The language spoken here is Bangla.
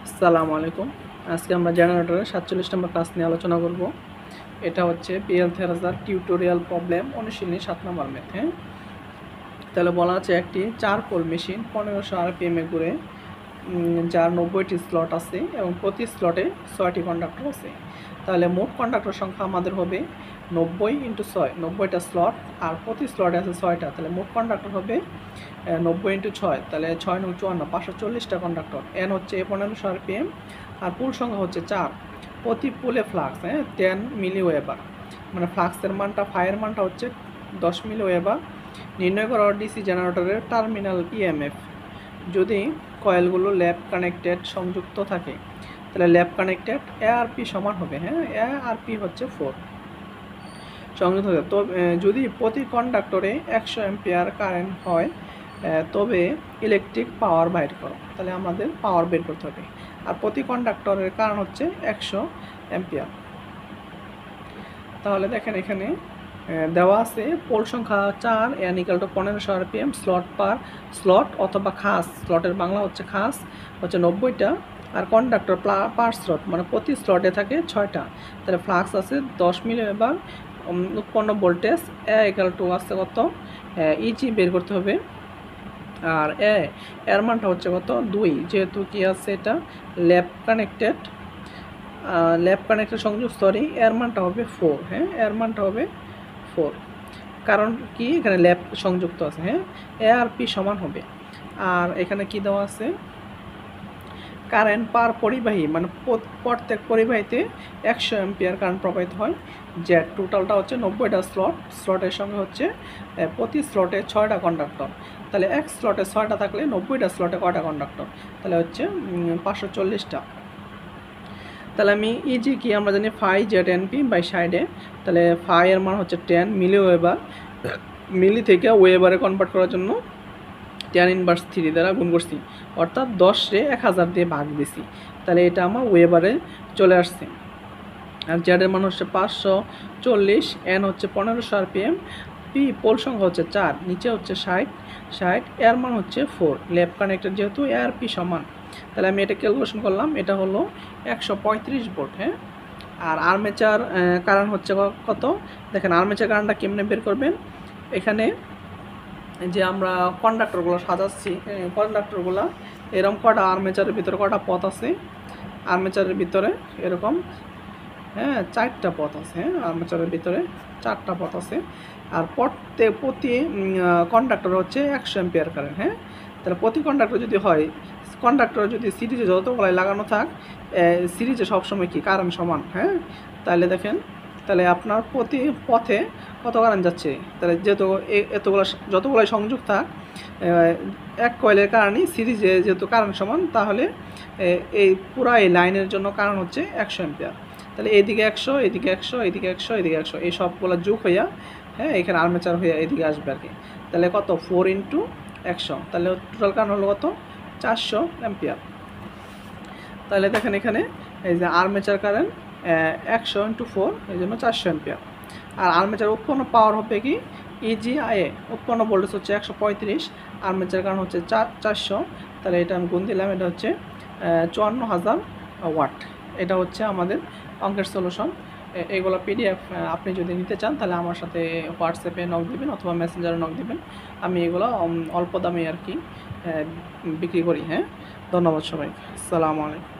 আসসালামু আলাইকুম। আজকে আমরা জেনারেটরের 47 নম্বর ক্লাস নিয়ে আলোচনা করব। এটা হচ্ছে পিএল থেরাজার টিউটোরিয়াল প্রবলেম অনুশীলনী 7 নম্বর ম্যাথ। তাহলে বলা আছে একটি 4 পোল মেশিন 1500 আরপিএম এ ঘুরে, যার 90টি স্লট আছে এবং প্রতি স্লটে 6টি কন্ডাক্টর আছে। তাহলে মোট কন্ডাক্টর সংখ্যা আমাদের হবে 90 × 6, 90টা স্লট, আর প্রতি স্লটে আছে 6টা। তাহলে মোট কন্ডাক্টর হবে 90 × 6, তাহলে 6 × 54, 540টা কন্ডাক্টর। এন হচ্ছে 1500 আরপিএম, আর পুল সংখ্যা হচ্ছে 4। প্রতি পুলে ফ্লাক্স 10 মিলি ওয়েবার, মানে ফ্লাক্সের মানটা ফাইয়ের মানটা হচ্ছে 10 মিলি ওয়েবার। নির্ণয় করা ডিসি জেনারেটরের টার্মিনাল ইএমএফ যদি কয়েলগুলো ল্যাব কানেক্টেড সংযুক্ত থাকে, তাহলে ল্যাব কানেক্টেড এআরপি সমান হবে এআরপি হচ্ছে 4 সংযুক্ত থাকে। তো যদি প্রতি কন্ডাক্টরে 100 অ্যাম্পিয়ার কারেন্ট হয়, তবে ইলেকট্রিক পাওয়ার বাইর করো। তাহলে আমাদের পাওয়ার বের করতে হবে, আর প্রতি কন্ডাক্টরের কারণ হচ্ছে 100 অ্যাম্পিয়ার। তাহলে দেখেন এখানে দেওয়া আছে পোল সংখ্যা 4, n = 1500 আরপিএম, স্লট পার স্লট অথবা খাস, স্লটের বাংলা হচ্ছে খাস, হচ্ছে 90টা, আর কন্ডাক্টর পার স্লট মানে প্রতি স্লটে থাকে 6টা। তাহলে ফ্লাক্স আছে 10 মিলি ওয়েবার, উৎপন্ন ভোল্টেজ = আসছে কত, ইজি বের করতে হবে। আর এর মানটা হচ্ছে কত, 2, যেহেতু কি আছে এটা ল্যাব কানেক্টেড সংযোগ স্তরে, এর মানটা হবে 4। এর মানটা হবে 4, কারণ কি এখানে ল্যাব সংযুক্ত আছে। এআরপি সমান হবে। আর এখানে কি দেওয়া আছে, কারেন্ট পার পরিবাহী, মানে প্রত্যেক পরিবাহীতে 100 অ্যাম্পিয়ার কারেন্ট প্রবাহিত হয়। জেড টোটালটা হচ্ছে 90টা স্লটের সঙ্গে হচ্ছে প্রতি স্লটে 6টা কন্ডাক্টর। তাহলে এক স্লটে 6টা থাকলে 90টা স্লটে কয়টা কন্ডাক্টর, তাহলে হচ্ছে 540টা। তাহলে আমি ইজি কি আমরা জানি ফাই জেড এনপি বাই সাইডে। তাহলে ফাই এর মান হচ্ছে 10 মিলি ওয়েবার, মিলি থেকে ওয়েবারে কনভার্ট করার জন্য 10⁻³ দ্বারা গুণ করছি, অর্থাৎ 10 × 1000 দিয়ে ভাগ দিছি। তাহলে এটা আমার ওয়েবারে চলে আসছে। আর জেডের মান হচ্ছে 540, এন হচ্ছে 1500 আরপিএম, পি পোল সংখ্যা হচ্ছে 4, নিচে হচ্ছে 60, এর মান হচ্ছে 4, ল্যাব কানেক্টেড যেহেতু এর পি সমান। তাহলে আমি এটা ক্যালকুলেশন করলাম, এটা হলো 135 ভোল্ট। আর আর্মেচার কারেন্ট হচ্ছে কত, দেখেন আর্মেচার কারেন্টটা কেমনে বের করবেন। এখানে যে আমরা কন্ডাক্টরগুলো সাজাচ্ছি, কন্ডাক্টরগুলো এরকম কটা আর্মেচারের ভিতরে কটা পথ আছে, আর্মেচারের ভিতরে এরকম 4টা পথ আছে। আর্মেচারের ভিতরে 4টা পথ আছে, আর প্রতি কন্ডাক্টর হচ্ছে 100 অ্যাম্পিয়ার কারেন্ট। তাহলে প্রতি কন্ডাক্টর যদি হয়, কন্ডাক্টর যদি সিরিজে যতগুলাই লাগানো থাক, সিরিজে সবসময় কি কারেন্ট সমান। তাহলে দেখেন, তাহলে আপনার প্রতি পথে কত কারেন্ট যাচ্ছে, তাহলে যেহেতু যতগুলাই সংযোগ থাক, এক কয়েলের কারণে সিরিজে যেহেতু কারেন্ট সমান, তাহলে এই পুরা এই লাইনের জন্য কারেন্ট হচ্ছে 100 অ্যাম্পিয়ার। তাহলে এইদিকে 100, এদিকে 100, এদিকে 100, এদিকে 100, এই সবগুলো যোগ হইয়া এখানে আর্মেচার হইয়া এদিকে আসবে আর কি। তাহলে কত, 4 × 100, তাহলে টোটাল কারেন্ট হলো কত, 400 অ্যাম্পিয়ার। তাহলে দেখেন এখানে এই যে আর্মেচার কারেন্ট 100 × 4, এই জন্য 400 অ্যাম্পিয়ার। আর আর্মেচার উৎপন্ন পাওয়ার হবে কি, ইজিআইএ, উৎপন্ন ভোল্টেজ হচ্ছে 135, আর্মেচার কারেন্ট হচ্ছে 400, তাহলে এটা আমি গুণ দিলাম, এটা হচ্ছে 54,000 ওয়াট। এটা হচ্ছে আমাদের অঙ্কের সলিউশন। এইগুলো পিডিএফ আপনি যদি নিতে চান, তাহলে আমার সাথে হোয়াটসঅ্যাপে নক দিবেন অথবা মেসেঞ্জারে নক দিবেন। আমি এগুলো অল্প দামে আর কি বিক্রি করি। ধন্যবাদ সবাইকে। আসসালামু আলাইকুম।